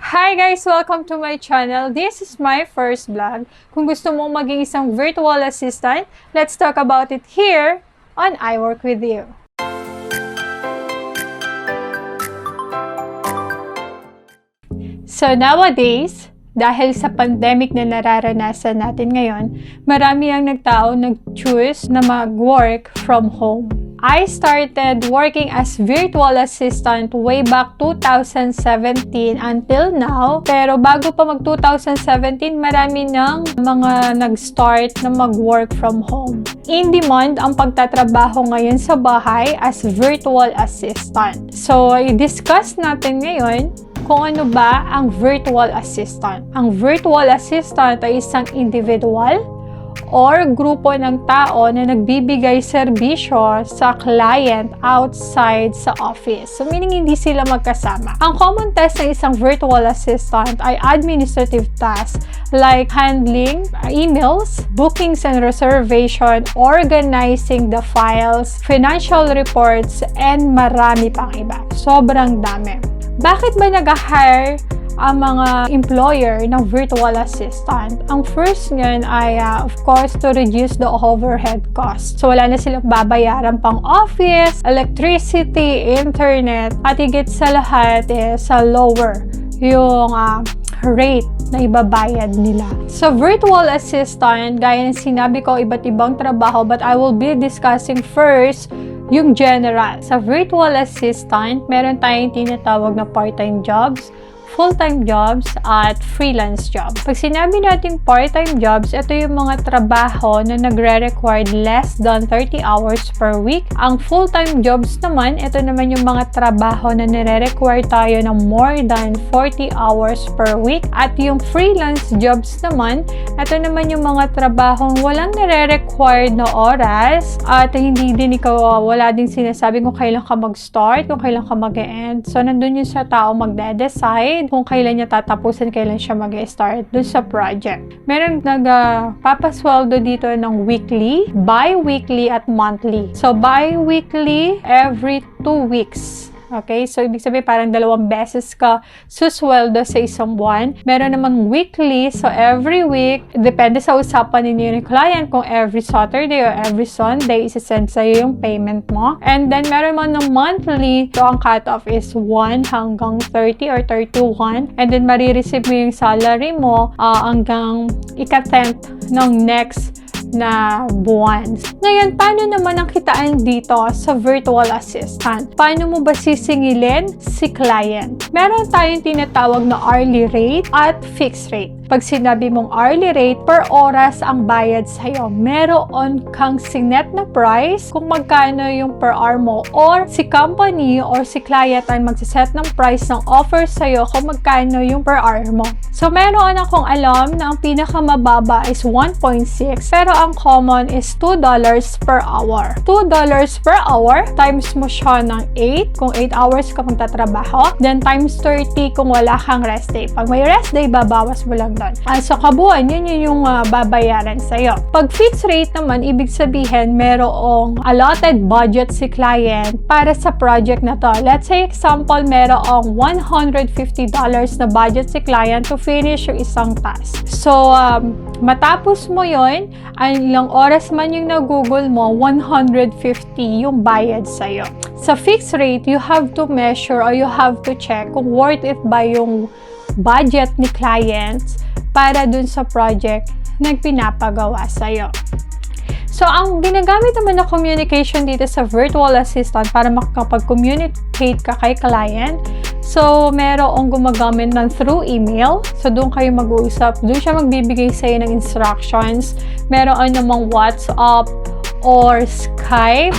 Hi guys! Welcome to my channel. This is my first vlog. Kung gusto mong maging isang virtual assistant, let's talk about it here on I Work With You. So nowadays, dahil sa pandemic na nararanasan natin ngayon, marami ang nag-choose na mag-work from home. I started working as virtual assistant way back 2017 until now. Pero bago pa mag 2017, marami ng mga nag-start na mag-work from home. In demand ang pagtatrabaho ngayon sa bahay as virtual assistant. So, i-discuss natin ngayon kung ano ba ang virtual assistant. Ang virtual assistant ay isang individual or grupo ng tao na nagbibigay serbisyo sa client outside sa office. So, meaning hindi sila magkasama. Ang common task ng isang virtual assistant ay administrative tasks like handling emails, bookings and reservation, organizing the files, financial reports, and marami pang iba. Sobrang dami. Bakit ba nag-hire ang mga employer ng virtual assistant? Ang first niyan ay of course to reduce the overhead cost. So wala na silang babayaran pang office, electricity, internet, at higit sa lahat sa lower yung rate na ibabayad nila. So virtual assistant, gaya ng sinabi ko, iba't ibang trabaho, but I will be discussing first yung general. Sa virtual assistant, meron tayong tinatawag na part-time jobs, full-time jobs, at freelance job. Pag sinabi natin part-time jobs, ito yung mga trabaho na nagre-require less than 30 hours per week. Ang full-time jobs naman, ito naman yung mga trabaho na nire-require tayo ng more than 40 hours per week. At yung freelance jobs naman, ito naman yung mga trabahong walang nire-required na oras at hindi din ikaw, wala din sinasabi kung kailan ka mag-start, kung kailan ka mag-e-end. So, nandun yung sa tao magde-decide kung kailan niya tatapusin, kailan siya mag-start dun sa project. Meron nagpapasweldo dito ng weekly, bi-weekly, at monthly. So, bi-weekly, every 2 weeks. Okay? So, ibig sabihin, parang 2 beses ka susweldo sa isang buwan. Meron naman weekly, so every week, depende sa usapan ninyo ng client, kung every Saturday or every Sunday, isasend sa'yo yung payment mo. And then, meron mo ng monthly, so ang cut-off is 1 hanggang 30 or 31. And then, marireceive mo yung salary mo hanggang ika-10th ng next na buwan. Ngayon, paano naman ang kitaan dito sa virtual assistant? Paano mo ba sisingilin si client? Meron tayong tinatawag na hourly rate at fixed rate. Pag sinabi mong hourly rate, per oras ang bayad sa'yo. Meron kang sinet na price kung magkano yung per hour mo, or si company or si client ay magsiset ng price ng offer sa'yo kung magkano yung per hour mo. So, meron akong alam na ang pinakamababa is 1.6, pero ang common is $2 per hour. $2 per hour, times mo siya ng 8, kung 8 hours ka magtatrabaho, then times 30 kung wala kang rest day. Pag may rest day, babawas mo lang doon. So, kabuuan, yun yung babayaran sa'yo. Pag fixed rate naman, ibig sabihin, merong allotted budget si client para sa project na to. Let's say, example, merong $150 na budget si client to finish yung isang task. So, matapos mo yun, ilang oras man yung nagugol mo, 150 yung bayad sa'yo. Sa fixed rate, you have to measure or you have to check kung worth it ba yung budget ni clients para dun sa project na pinapagawa sa'yo. So, ang ginagamit naman na communication dito sa virtual assistant para makapag-communicate ka kay client, so, merong gumagamit ng through email. So, doon kayo mag-uusap. Doon siya magbibigay sa'yo ng instructions. Meron namang WhatsApp or Skype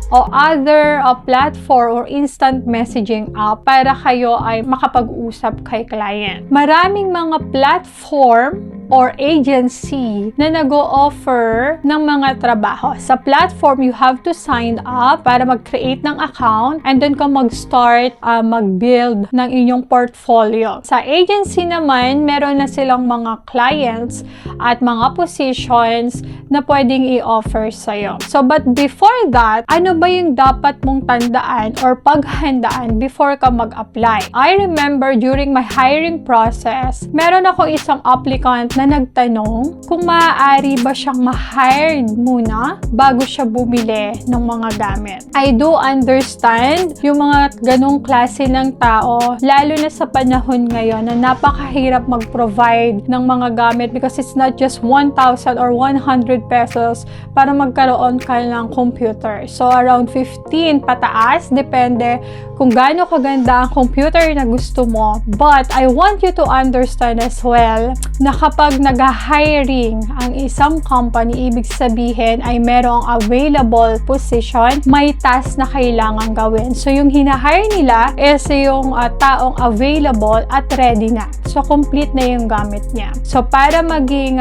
o other platform or instant messaging app para kayo ay makapag-usap kay client. Maraming mga platform or agency na nag-o-offer ng mga trabaho. Sa platform, you have to sign up para mag-create ng account and then ka mag-start mag-build ng inyong portfolio. Sa agency naman, meron na silang mga clients at mga positions na pwedeng i-offer sa'yo. So, but before that, ano ba yung dapat mong tandaan or paghandaan before ka mag-apply? I remember during my hiring process, meron ako isang applicant na nagtanong kung maaari ba siyang ma-hired muna bago siya bumili ng mga gamit. I do understand yung mga ganong klase ng tao, lalo na sa panahon ngayon na napakahirap mag-provide ng mga gamit because it's not just 1,000 or 100 pesos para magkaroon ka ng computer. So, around 15 pataas, depende kung gaano kaganda ang computer na gusto mo. But, I want you to understand as well na kapag nag-hiring ang isang company, ibig sabihin ay merong available position, may task na kailangan gawin. So, yung hinahire nila is yung taong available at ready na. So, complete na yung gamit niya. So, para maging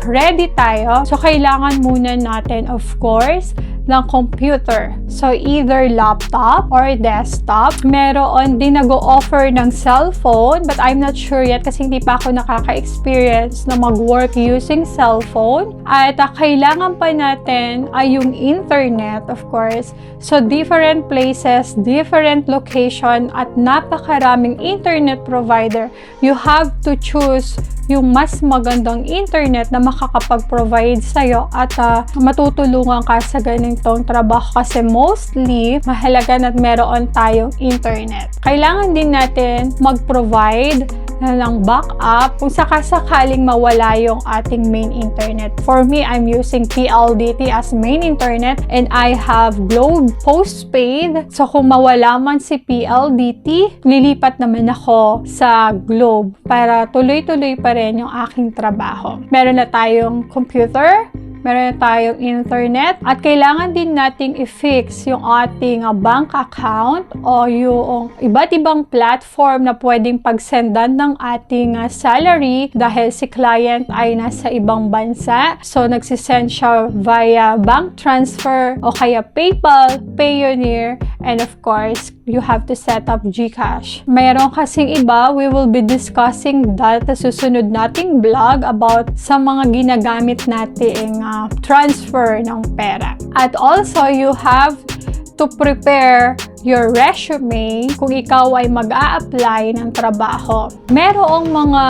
ready tayo, so kailangan muna natin, of course, ng computer. So, either laptop or desktop. Meron din nag-o-offer ng cellphone, but I'm not sure yet kasi hindi pa ako nakaka-experience na mag-work using cellphone. At kailangan pa natin ay yung internet, of course. So, different places, different location, at napakaraming internet provider. You have to choose yung mas magandang internet na makakapag-provide sa'yo at matutulungan ka sa ganitong trabaho kasi mostly mahalaga na meron tayong internet. Kailangan din natin mag-provide ng backup kung sakasakaling mawala yung ating main internet. For me, I'm using PLDT as main internet and I have Globe postpaid. So, kung mawala man si PLDT, lilipat naman ako sa Globe para tuloy-tuloy pa rin yung aking trabaho. Meron na tayong computer, meron na tayong internet, at kailangan din nating i-fix yung ating bank account o yung iba't ibang platform na pwedeng pagsendan ng ating salary dahil si client ay nasa ibang bansa. So, nagsisend siya via bank transfer o kaya PayPal, Payoneer, and of course, you have to set up GCash. Mayroon kasing iba, we will be discussing that sa susunod nating vlog about sa mga ginagamit nating transfer ng pera. At also, you have to prepare your resume kung ikaw ay mag-a-apply ng trabaho. Merong mga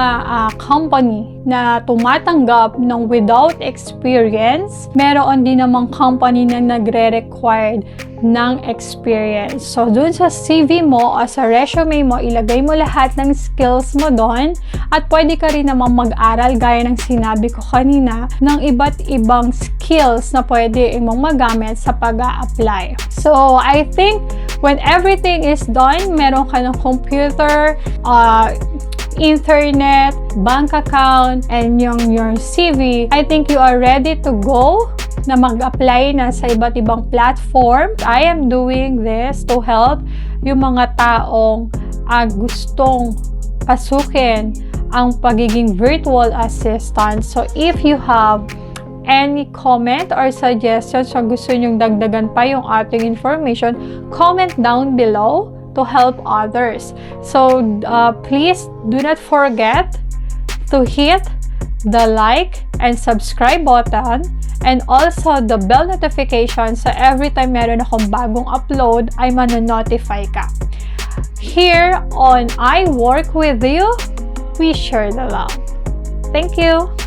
company na tumatanggap ng without experience. Meron din namang company na nagre-required ng experience. So, dun sa CV mo o sa resume mo, ilagay mo lahat ng skills mo doon at pwede ka rin namang mag-aral gaya ng sinabi ko kanina ng iba't ibang skills na pwede mong magamit sa pag-a-apply. So, I think when everything is done, meron ka ng computer, internet, bank account, and your CV, I think you are ready to go na mag-apply na sa iba't ibang platform. I am doing this to help yung mga taong gustong pasukin ang pagiging virtual assistant. So, if you have any comment or suggestions o gusto nyong dagdagan pa yung ating information, comment down below to help others. So, please do not forget to hit the like and subscribe button and also the bell notification so every time meron akong bagong upload ay manonotify ka. Here on I Work With You, we share the love. Thank you!